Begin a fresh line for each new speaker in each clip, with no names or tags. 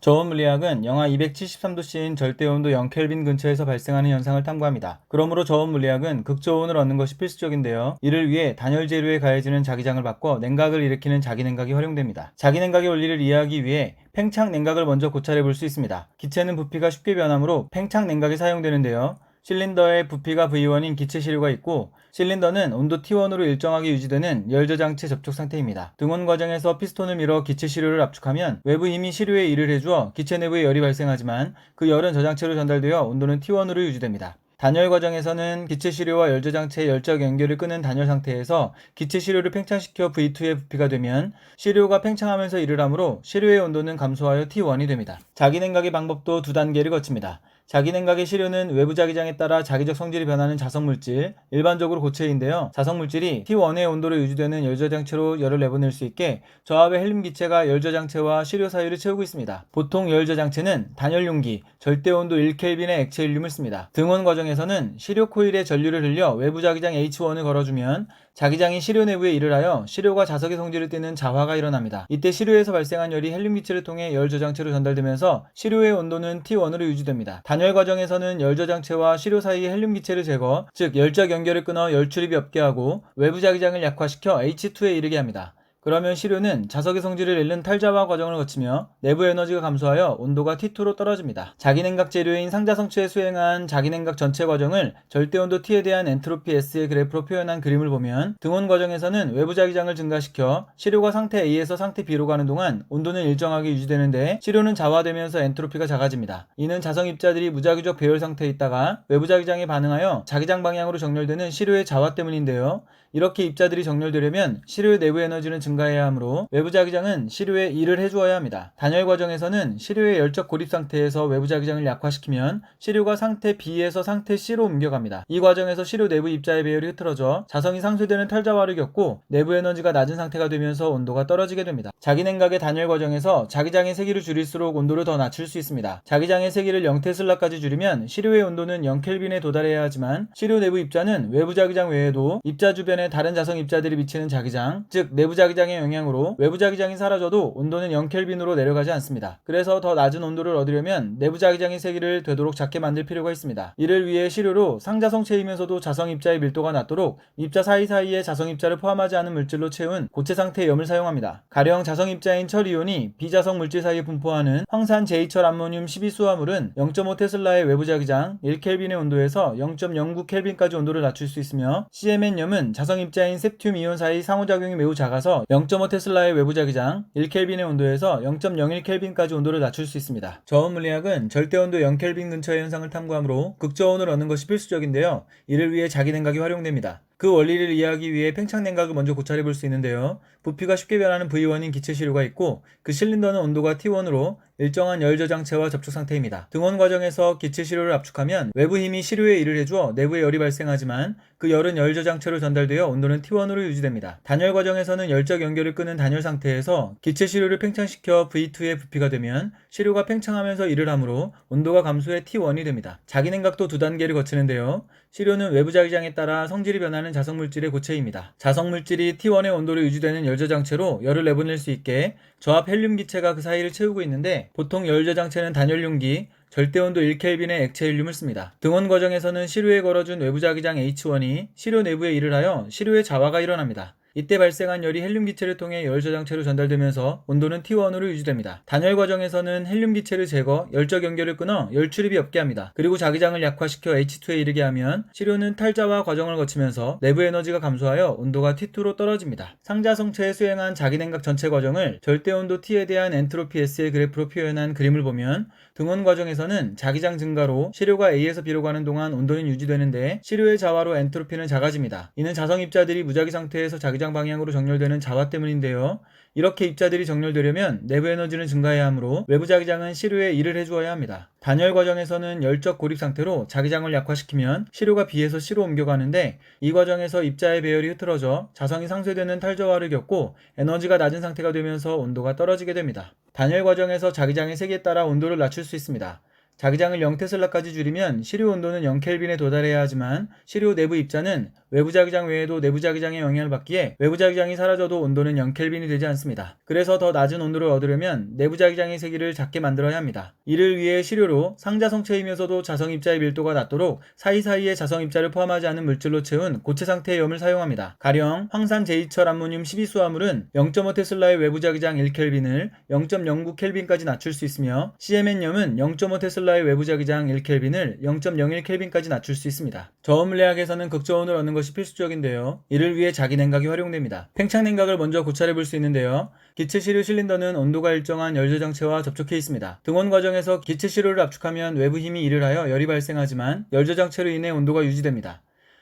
저온 물리학은 영하 273도씨인 절대온도 0켈빈 근처에서 발생하는 현상을 탐구합니다. 그러므로 저온 물리학은 극저온을 얻는 것이 필수적인데요. 이를 위해 단열 재료에 가해지는 자기장을 바꿔 냉각을 일으키는 자기냉각이 활용됩니다. 자기냉각의 원리를 이해하기 위해 팽창 냉각을 먼저 고찰해 볼 수 있습니다. 기체는 부피가 쉽게 변하므로 팽창 냉각이 사용되는데요. 실린더에 부피가 V1인 기체 시료가 있고, 실린더는 온도 T1으로 일정하게 유지되는 열저장체 접촉 상태입니다. 등원 과정에서 피스톤을 밀어 기체 시료를 압축하면 외부 힘이 시료에 일을 해주어 기체 내부에 열이 발생하지만 그 열은 저장체로 전달되어 온도는 T1으로 유지됩니다. 단열 과정에서는 기체 시료와 열저장체의 열적 연결을 끊은 단열 상태에서 기체 시료를 팽창시켜 V2의 부피가 되면 시료가 팽창하면서 일을 하므로 시료의 온도는 감소하여 T1이 됩니다. 자기냉각의 방법도 두 단계를 거칩니다. 자기냉각의 시료는 외부 자기장에 따라 자기적 성질이 변하는 자성물질, 일반적으로 고체인데요. 자성물질이 T1의 온도로 유지되는 열저장체로 열을 내보낼 수 있게 저압의 헬륨 기체가 열저장체와 시료 사이를 채우고 있습니다. 보통 열저장체는 단열용기, 절대온도 1켈빈의 액체 헬륨을 씁니다. 등원 과정에서는 시료 코일에 전류를 흘려 외부 자기장 H1을 걸어주면 자기장이 시료 내부에 일을 하여 시료가 자석의 성질을 띠는 자화가 일어납니다. 이때 시료에서 발생한 열이 헬륨 기체를 통해 열저장체로 전달되면서 시료의 온도는 T1으로 유지됩니다. 단열 과정에서는 열저장체와 시료 사이의 헬륨 기체를 제거, 즉 열적 연결을 끊어 열 출입이 없게 하고 외부 자기장을 약화시켜 H2에 이르게 합니다. 그러면 시료는 자석의 성질을 잃는 탈자화 과정을 거치며 내부 에너지가 감소하여 온도가 T2로 떨어집니다. 자기냉각 재료인 상자성체에 수행한 자기냉각 전체 과정을 절대온도 T에 대한 엔트로피 S의 그래프로 표현한 그림을 보면 등온 과정에서는 외부 자기장을 증가시켜 시료가 상태 A에서 상태 B로 가는 동안 온도는 일정하게 유지되는데 시료는 자화되면서 엔트로피가 작아집니다. 이는 자성 입자들이 무자기적 배열 상태에 있다가 외부 자기장에 반응하여 자기장 방향으로 정렬되는 시료의 자화 때문인데요. 이렇게 입자들이 정렬되려면 시료의 내부 에너지는 증가해야 하므로 외부 자기장은 시료에 일을 해주어야 합니다. 단열 과정에서는 시료의 열적 고립 상태에서 외부 자기장을 약화시키면 시료가 상태 B에서 상태 C로 옮겨갑니다. 이 과정에서 시료 내부 입자의 배열이 흐트러져 자성이 상쇄되는 탈자화를 겪고 내부 에너지가 낮은 상태가 되면서 온도가 떨어지게 됩니다. 자기냉각의 단열 과정에서 자기장의 세기를 줄일수록 온도를 더 낮출 수 있습니다. 자기장의 세기를 0테슬라까지 줄이면 시료의 온도는 0켈빈에 도달해야 하지만 시료 내부 입자는 외부 자기장 외에도 입자 주변 다른 자성 입자들이 미치는 자기장, 즉 내부 자기장의 영향으로 외부 자기장이 사라져도 온도는 0켈빈으로 내려가지 않습니다. 그래서 더 낮은 온도를 얻으려면 내부 자기장의 세기를 되도록 작게 만들 필요가 있습니다. 이를 위해 시료로 상자성체이면서도 자성 입자의 밀도가 낮도록 입자 사이사이에 자성 입자를 포함하지 않은 물질로 채운 고체 상태의 염을 사용합니다. 가령 자성 입자인 철이온이 비자성 물질 사이에 분포하는 황산 제이철 암모늄 12수화물은 0.5테슬라의 외부 자기장 1켈빈의 온도에서 0.09켈빈까지 온도를 낮출 수 있으며 CMN염은 자성 입자인 셉튬 이온 사이 상호작용이 매우 작아서 0.5테슬라의 외부 자기장 1켈빈의 온도에서 0.01켈빈까지 온도를 낮출 수 있습니다. 저온 물리학은 절대온도 0켈빈 근처의 현상을 탐구하므로 극저온을 얻는 것이 필수적인데요. 이를 위해 자기냉각이 활용됩니다. 그 원리를 이해하기 위해 팽창냉각을 먼저 고찰해 볼 수 있는데요. 부피가 쉽게 변하는 V1인 기체 시료가 있고 그 실린더는 온도가 T1으로 일정한 열 저장체와 접촉 상태입니다. 등원 과정에서 기체 시료를 압축하면 외부 힘이 시료에 일을 해주어 내부에 열이 발생하지만 그 열은 열 저장체로 전달되어 온도는 T1으로 유지됩니다. 단열 과정에서는 열적 연결을 끊은 단열 상태에서 기체 시료를 팽창시켜 V2의 부피가 되면 시료가 팽창하면서 일을 하므로 온도가 감소해 T1이 됩니다. 자기냉각도 두 단계를 거치는데요. 시료는 외부 자기장에 따라 성질이 변하는 자성물질의 고체입니다. 자성물질이 T1의 온도로 유지되는 열저장체로 열을 내보낼 수 있게 저압 헬륨 기체가 그 사이를 채우고 있는데 보통 열저장체는 단열용기, 절대온도 1켈빈의 액체 헬륨을 씁니다. 등원 과정에서는 시료에 걸어준 외부 자기장 H1이 시료 내부에 일을 하여 시료의 자화가 일어납니다. 이때 발생한 열이 헬륨 기체를 통해 열 저장체로 전달되면서 온도는 T1으로 유지됩니다. 단열 과정에서는 헬륨 기체를 제거, 열적 연결을 끊어 열 출입이 없게 합니다. 그리고 자기장을 약화시켜 H2에 이르게 하면 시료는 탈자화 과정을 거치면서 내부 에너지가 감소하여 온도가 T2로 떨어집니다. 상자성체에 수행한 자기냉각 전체 과정을 절대온도 T에 대한 엔트로피 S의 그래프로 표현한 그림을 보면 등원 과정에서는 자기장 증가로 시료가 A에서 B로 가는 동안 온도는 유지되는데 시료의 자화로 엔트로피는 작아집니다. 이는 자성 입자들이 무자기 상태에서 자기장 방향으로 정렬되는 자화 때문인데요. 이렇게 입자들이 정렬되려면 내부 에너지는 증가해야 하므로 외부 자기장은 시료에 일을 해주어야 합니다. 단열 과정에서는 열적 고립 상태로 자기장을 약화시키면 시료가 B에서 C로 옮겨가는데 이 과정에서 입자의 배열이 흐트러져 자성이 상쇄되는 탈저화를 겪고 에너지가 낮은 상태가 되면서 온도가 떨어지게 됩니다. 단열 과정에서 자기장의 세기에 따라 온도를 낮출 수 있습니다. 자기장을 0테슬라까지 줄이면 시료 온도는 0켈빈에 도달해야 하지만 시료 내부 입자는 외부 자기장 외에도 내부 자기장의 영향을 받기에 외부 자기장이 사라져도 온도는 0켈빈이 되지 않습니다. 그래서 더 낮은 온도를 얻으려면 내부 자기장의 세기를 작게 만들어야 합니다. 이를 위해 시료로 상자성체이면서도 자성입자의 밀도가 낮도록 사이사이에 자성입자를 포함하지 않은 물질로 채운 고체 상태의 염을 사용합니다. 가령 황산 제이철 암모늄 12수화물은 0.5테슬라의 외부 자기장 1켈빈을 0.09켈빈까지 낮출 수 있으며 CMN염은 0.5테슬라의 외부 자기장 1켈빈을 0.01켈빈까지 낮출 수 있습니다. 저온물리학에서는 극저온을 얻는 것이 필수적인데요. 이를 위해 자기냉각이 활용됩니다. 팽창냉각을 먼저 고찰해 볼 수 있는데요. 기체 시료 실린더는 온도가 일정한 열저장체와 접촉해 있습니다. 등온 과정에서 기체 시료를 압축하면 외부 힘이 일을 하여 열이 발생하지만 열저장체로 인해 온도가 유지됩니다.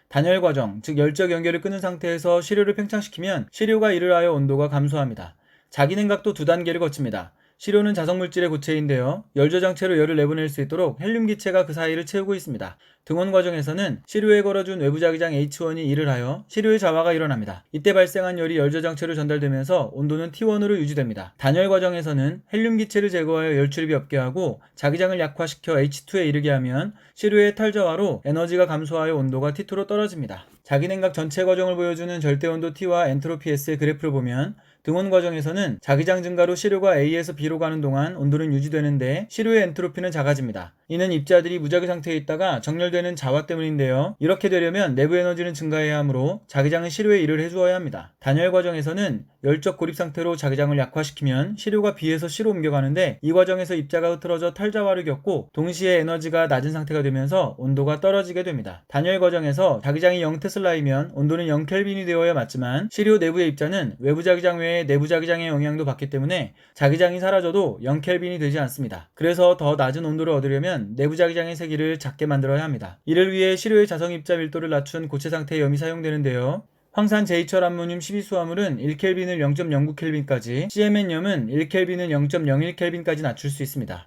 단열 과정, 즉 열적 연결을 끊은 상태에서 시료를 팽창시키면 시료가 일을 하여 온도가 감소합니다. 자기냉각도 두 단계를 거칩니다. 시료는 자성물질의 고체인데요. 열저장체로 열을 내보낼 수 있도록 헬륨 기체가 그 사이를 채우고 있습니다. 등온 과정에서는 시료에 걸어준 외부 자기장 H1이 일을 하여 시료의 자화가 일어납니다. 이때 발생한 열이 열저장체로 전달되면서 온도는 T1으로 유지됩니다. 단열 과정에서는 헬륨 기체를 제거하여 열 출입이 없게 하고 자기장을 약화시켜 H2에 이르게 하면 시료의 탈저화로 에너지가 감소하여 온도가 T2로 떨어집니다. 자기냉각 전체 과정을 보여주는 절대온도 T와 엔트로피 S의 그래프를 보면 등온 과정에서는 자기장 증가로 시료가 A에서 B로 가는 동안 온도는 유지되는데 시료의 엔트로피는 작아집니다. 이는 입자들이 무자기 상태에 있다가 정렬되는 자화 때문인데요. 이렇게 되려면 내부 에너지는 증가해야 하므로 자기장은 시료에 일을 해주어야 합니다. 단열 과정에서는 열적 고립 상태로 자기장을 약화시키면 시료가 B에서 C로 옮겨가는데 이 과정에서 입자가 흐트러져 탈자화를 겪고 동시에 에너지가 낮은 상태가 되면서 온도가 떨어지게 됩니다. 단열 과정에서 자기장이 0테슬라이면 온도는 0켈빈이 되어야 맞지만 시료 내부의 입자는 외부 자기장 외에 내부 자기장의 영향도 받기 때문에 자기장이 사라져도 0켈빈이 되지 않습니다. 그래서 더 낮은 온도를 얻으려면 내부 자기장의 세기를 작게 만들어야 합니다. 이를 위해 시료의 자성입자 밀도를 낮춘 고체 상태의 염이 사용되는데요. 황산 제이철 암모늄 12수화물은 1켈빈을 0.09켈빈까지, CMN염은 1켈빈을 0.01켈빈까지 낮출 수 있습니다.